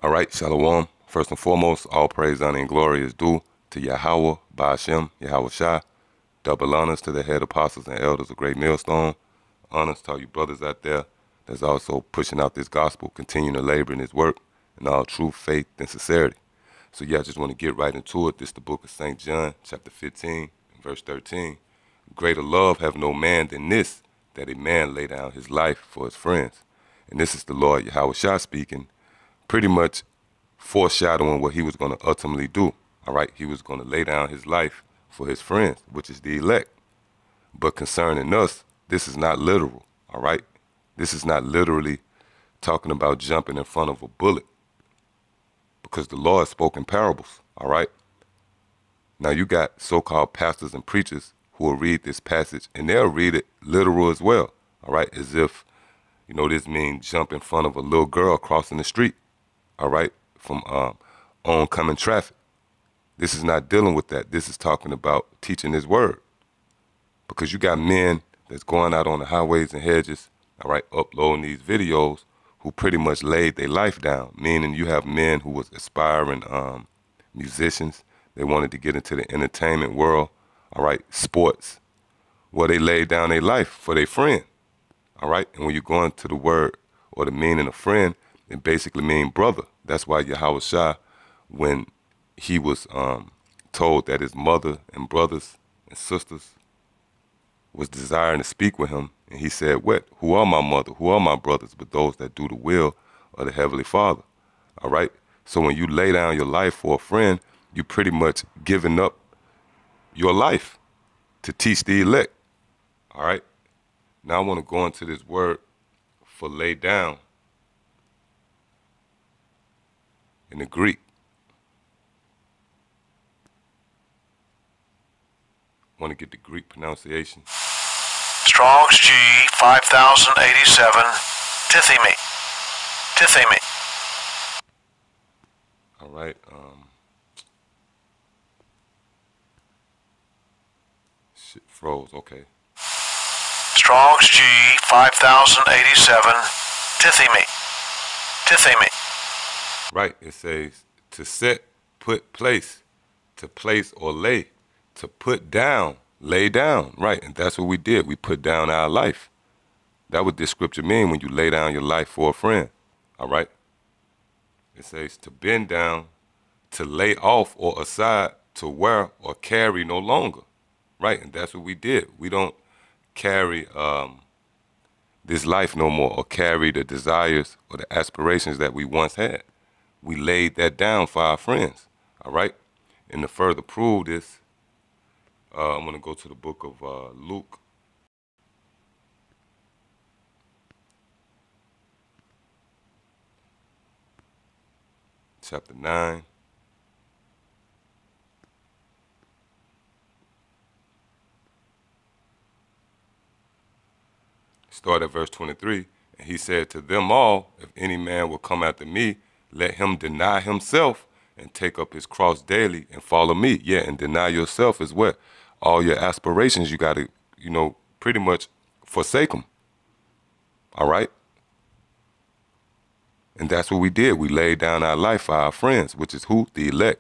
All right, Shalom. First and foremost, all praise, honor, and glory is due to Yahweh, Ba'ashem, Yahweh Shai. Double honors to the head apostles and elders of Great Millstone. Honors to all you brothers out there that's also pushing out this gospel, continuing to labor in his work in all truth, faith, and sincerity. So yeah, I just want to get right into it. This is the book of St. John, chapter 15, verse 13. Greater love have no man than this, that a man lay down his life for his friends. And this is the Lord Yahweh Shai speaking, pretty much foreshadowing what he was going to ultimately do. All right, he was going to lay down his life for his friends, which is the elect. But concerning us, this is not literal. All right, this is not literally talking about jumping in front of a bullet, because the Lord spoke in parables. All right, now you got so-called pastors and preachers who will read this passage and they'll read it literal as well. All right, as if, this means jump in front of a little girl crossing the street. All right, from oncoming traffic. This is not dealing with that. This is talking about teaching his word. Because you got men that's going out on the highways and hedges, all right, uploading these videos who pretty much laid their life down. Meaning you have men who was aspiring musicians. They wanted to get into the entertainment world, all right, sports, where they laid down their life for their friend, all right? And when you go into the word or the meaning of friend, it basically means brother. That's why Yahweh Shai, when he was told that his mother and brothers and sisters was desiring to speak with him, and he said, what? Who are my mother? Who are my brothers? But those that do the will of the Heavenly Father. All right? So when you lay down your life for a friend, you pretty much giving up your life to teach the elect. All right? Now I want to go into this word for lay down in the Greek. I want to get the Greek pronunciation. Strong's G 5087, Tithemi. Tithemi. All right. Shit froze. Okay. Strong's G 5087, Tithemi. Tithemi. Right. It says to set, put, place, to place or lay, to put down, lay down. Right. And that's what we did. We put down our life. That what this scripture mean when you lay down your life for a friend. All right. It says to bend down, to lay off or aside, to wear or carry no longer. Right. And that's what we did. We don't carry this life no more, or carry the desires or the aspirations that we once had. We laid that down for our friends. All right. And to further prove this, I'm going to go to the book of Luke. Chapter 9. Start at verse 23. And he said to them all, if any man will come after me, let him deny himself and take up his cross daily and follow me. Yeah, and deny yourself is what? All your aspirations, you got to, pretty much forsake them. All right? And that's what we did. We laid down our life for our friends, which is who? The elect.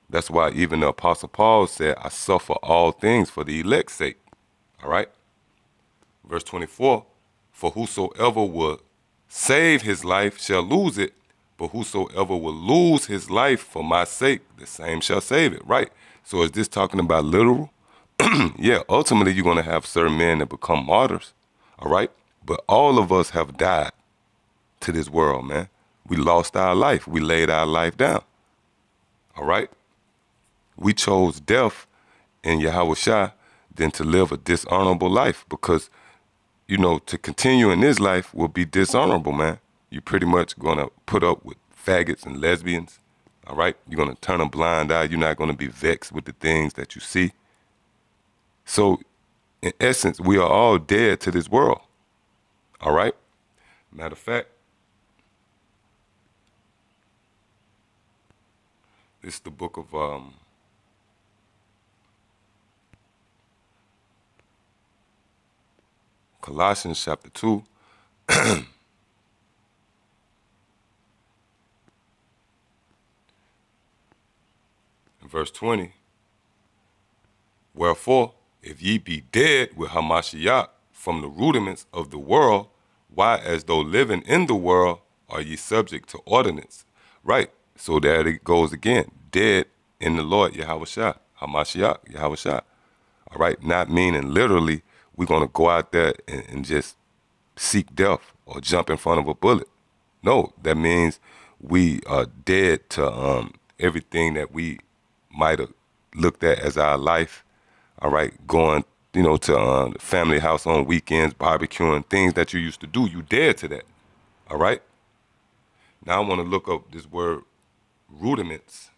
That's why even the Apostle Paul said, I suffer all things for the elect's sake. All right? Verse 24, for whosoever will save his life shall lose it, but whosoever will lose his life for my sake, the same shall save it. Right? So is this talking about literal? Yeah, ultimately you're going to have certain men that become martyrs. All right? But all of us have died to this world, man. We lost our life. We laid our life down. All right? We chose death in Yahweh Shai than to live a dishonorable life, because, to continue in this life will be dishonorable, man. You're pretty much going to put up with faggots and lesbians. All right? You're going to turn a blind eye. You're not going to be vexed with the things that you see. So, in essence, we are all dead to this world. All right? Matter of fact, this is the book of Colossians chapter 2. Verse 20, wherefore, if ye be dead with Hamashiach from the rudiments of the world, why, as though living in the world, are ye subject to ordinance? Right, so there it goes again, dead in the Lord Yahushua, Hamashiach, Yahushua. All right, not meaning literally we're going to go out there and just seek death or jump in front of a bullet. No, that means we are dead to everything that we might have looked at as our life. All right, going, to the family house on weekends, barbecuing, things that you used to do. You dead to that. All right. Now I want to look up this word rudiments.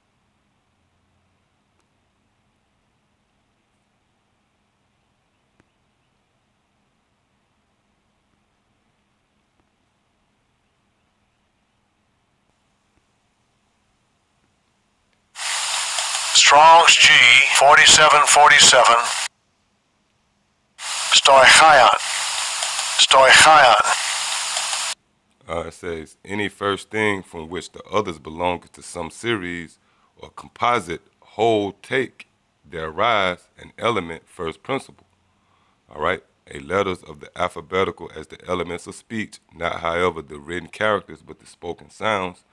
Strong's G 4747. Stoichion. It says, any first thing from which the others belong to some series or composite whole take, there rise an element first principle. All right, a letters of the alphabetical as the elements of speech, not however the written characters, but the spoken sounds.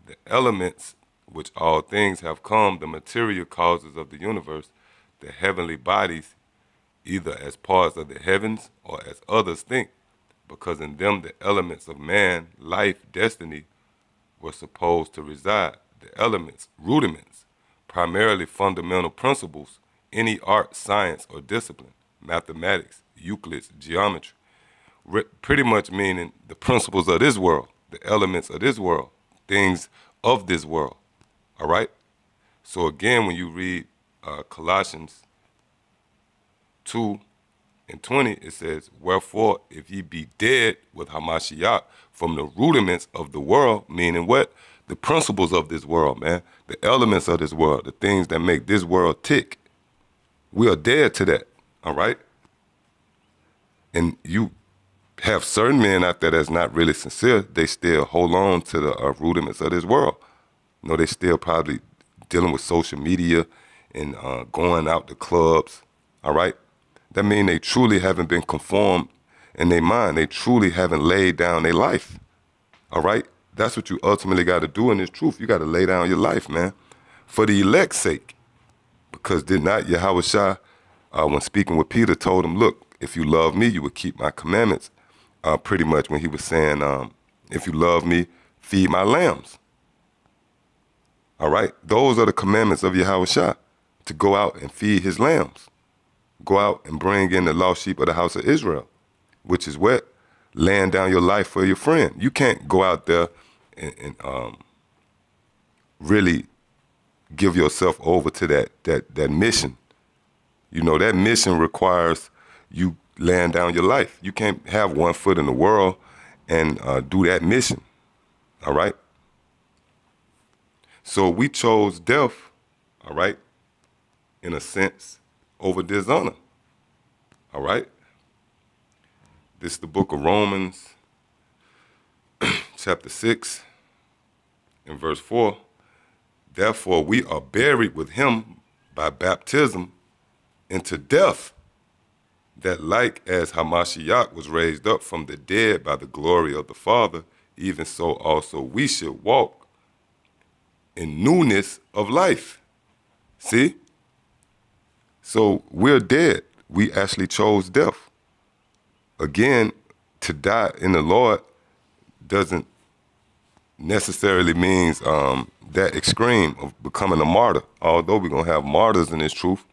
The elements which all things have come, the material causes of the universe, the heavenly bodies, either as parts of the heavens or as others think, because in them the elements of man, life, destiny were supposed to reside. The elements, rudiments, primarily fundamental principles, any art, science, or discipline, mathematics, Euclid's, geometry, pretty much meaning the principles of this world, the elements of this world, things of this world. All right? So again, when you read Colossians 2:20, it says, wherefore, if ye be dead with Hamashiach from the rudiments of the world, meaning what? The principles of this world, man. The elements of this world, the things that make this world tick. We are dead to that, all right? And you have certain men out there that's not really sincere. They still hold on to the rudiments of this world. They still probably dealing with social media and going out to clubs, all right? That means they truly haven't been conformed in their mind. They truly haven't laid down their life, all right? That's what you ultimately got to do in this truth. You got to lay down your life, man, for the elect's sake. Because did not Yahushua, when speaking with Peter, told him, look, if you love me, you would keep my commandments. Pretty much when he was saying, if you love me, feed my lambs. All right? Those are the commandments of Yahushua, to go out and feed his lambs. Go out and bring in the lost sheep of the house of Israel, which is what? Laying down your life for your friend. You can't go out there and really give yourself over to that mission. That mission requires you laying down your life. You can't have one foot in the world and do that mission, all right? So we chose death, all right, in a sense, over dishonor, all right? This is the book of Romans, chapter 6, and verse 4. Therefore, we are buried with him by baptism into death, that like as Hamashiach was raised up from the dead by the glory of the Father, even so also we should walk in newness of life. See? So we're dead. We actually chose death. Again, to die in the Lord doesn't necessarily means that extreme of becoming a martyr, although we're going to have martyrs in this truth.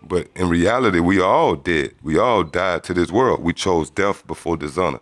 But in reality, we are all dead. We all died to this world. We chose death before dishonor.